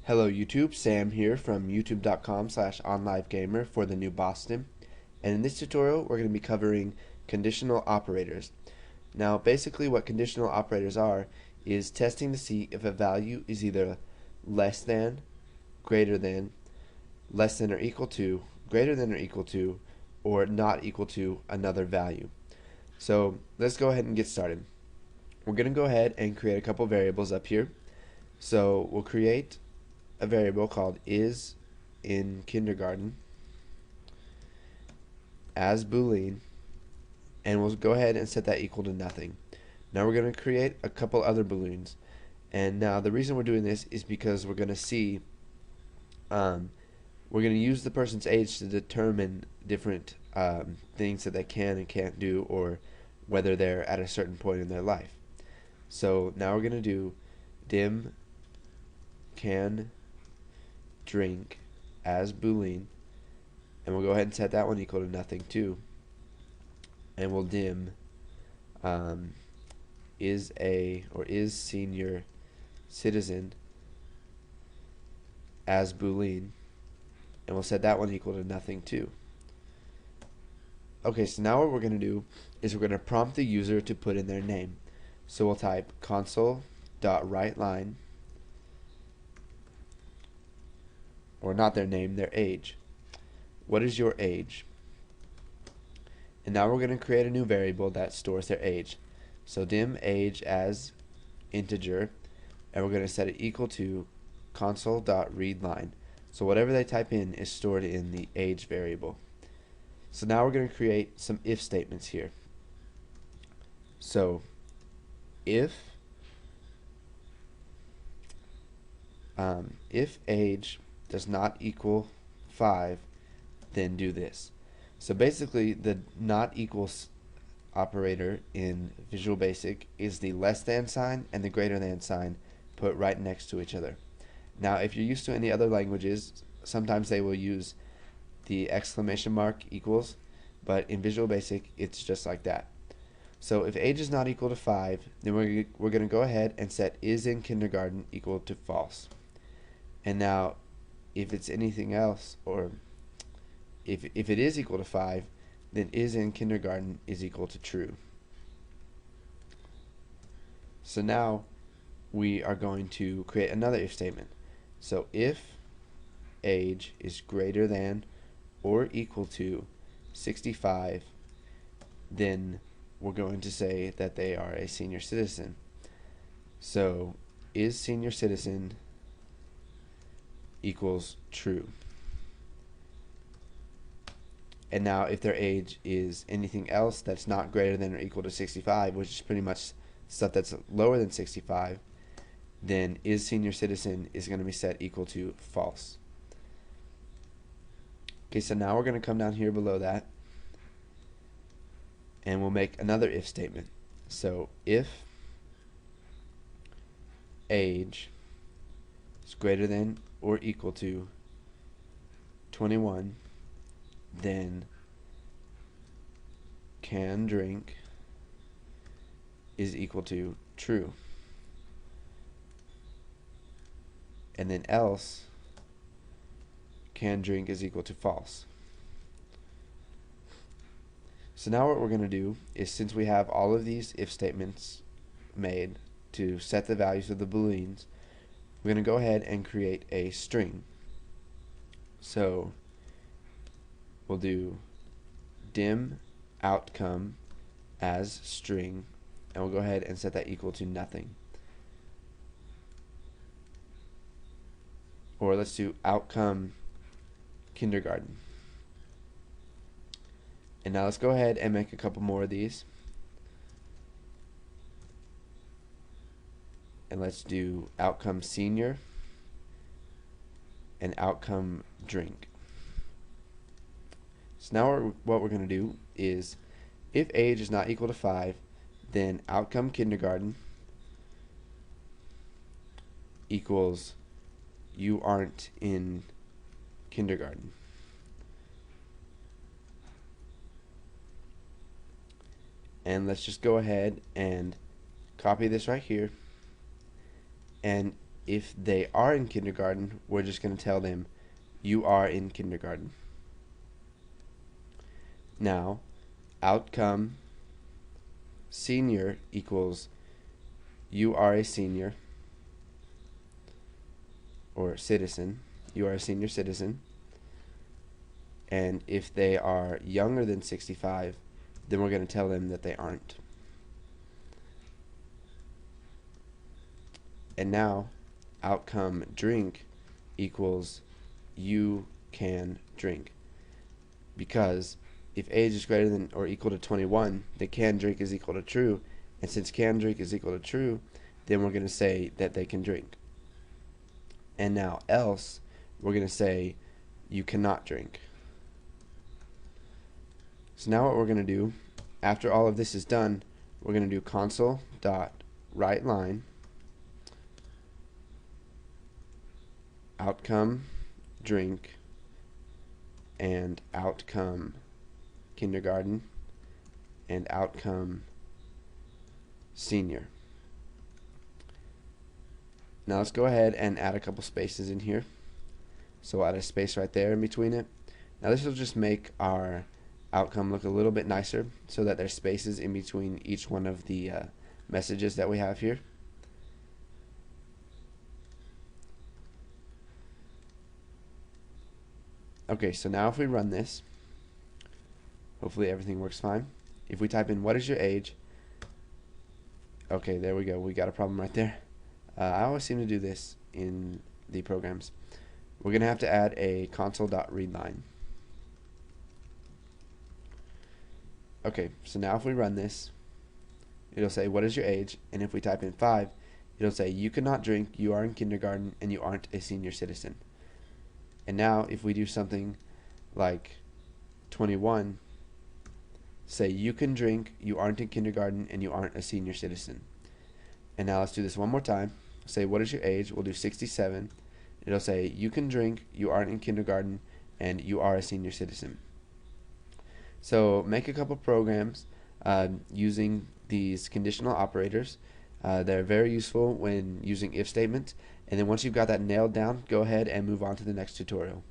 Hello YouTube, Sam here from youtube.com/onlivegamer for the new Boston. And in this tutorial we're going to be covering conditional operators. Now basically what conditional operators are is testing to see if a value is either less than, greater than, less than or equal to, greater than or equal to, or not equal to another value. So let's go ahead and get started. We're going to go ahead and create a couple variables up here. So we'll create a variable called is in kindergarten as boolean, and we'll go ahead and set that equal to nothing. Now we're going to create a couple other booleans, and now the reason we're doing this is because we're going to see we're going to use the person's age to determine different things that they can and can't do, or whether they're at a certain point in their life. So now we're going to do dim can drink as boolean, and we'll go ahead and set that one equal to nothing too, and we'll dim is senior citizen as boolean, and we'll set that one equal to nothing too. Okay, so now what we're going to do is we're going to prompt the user to put in their name. So we'll type console.writeLine, or not their name, their age. What is your age? And now we're going to create a new variable that stores their age. So dim age as integer, and we're going to set it equal to console.readLine. So whatever they type in is stored in the age variable. So now we're going to create some if statements here. So if age does not equal 5, then do this. So basically the not equals operator in Visual Basic is the less than sign and the greater than sign put right next to each other. Now if you're used to any other languages, sometimes they will use the exclamation mark equals, but in Visual Basic it's just like that. So if age is not equal to 5, then we're going to go ahead and set is in kindergarten equal to false. And now if it's anything else, or if it is equal to 5, then is in kindergarten is equal to true. So now we are going to create another if statement. So if age is greater than or equal to 65, then we're going to say that they are a senior citizen. So is senior citizen equals true. And now if their age is anything else that's not greater than or equal to 65, which is pretty much stuff that's lower than 65, then is senior citizen is going to be set equal to false. Okay, so now we're going to come down here below that, and we'll make another if statement. So if age is greater than or equal to 21, then can drink is equal to true. And then else can drink is equal to false. So now what we're going to do is, since we have all of these if statements made to set the values of the booleans, we're going to go ahead and create a string. So we'll do dim outcome as string, and we'll go ahead and set that equal to nothing. Or let's do outcome kindergarten. And now let's go ahead and make a couple more of these. And let's do outcome senior and outcome drink. So now what we're going to do is, if age is not equal to 5, then outcome kindergarten equals you aren't in kindergarten. And let's just go ahead and copy this right here, and if they are in kindergarten, we're just going to tell them you are in kindergarten. Now, outcome senior equals you are a senior or citizen. You are a senior citizen. And if they are younger than 65, then we're going to tell them that they aren't. And now, outcome drink equals you can drink. Because if age is greater than or equal to 21, then can drink is equal to true. And since can drink is equal to true, then we're going to say that they can drink. And now else, we're going to say you cannot drink. So now what we're going to do, after all of this is done, we're going to do console.writeLine outcome drink and outcome kindergarten and outcome senior. Now let's go ahead and add a couple spaces in here. So we'll add a space right there in between it. Now this will just make our outcome look a little bit nicer so that there's spaces in between each one of the messages that we have here. Okay, so now if we run this, hopefully everything works fine. If we type in what is your age, okay, there we go, we got a problem right there. I always seem to do this in the programs. We're going to have to add a console.readLine. Okay, so now if we run this, it'll say what is your age, and if we type in 5, it'll say you cannot drink, you are in kindergarten, and you aren't a senior citizen. And now if we do something like 21, say you can drink, you aren't in kindergarten, and you aren't a senior citizen. And now let's do this one more time. Say what is your age, we'll do 67. It'll say you can drink, you aren't in kindergarten, and you are a senior citizen. So make a couple programs using these conditional operators. They're very useful when using if statements. And then once you've got that nailed down, go ahead and move on to the next tutorial.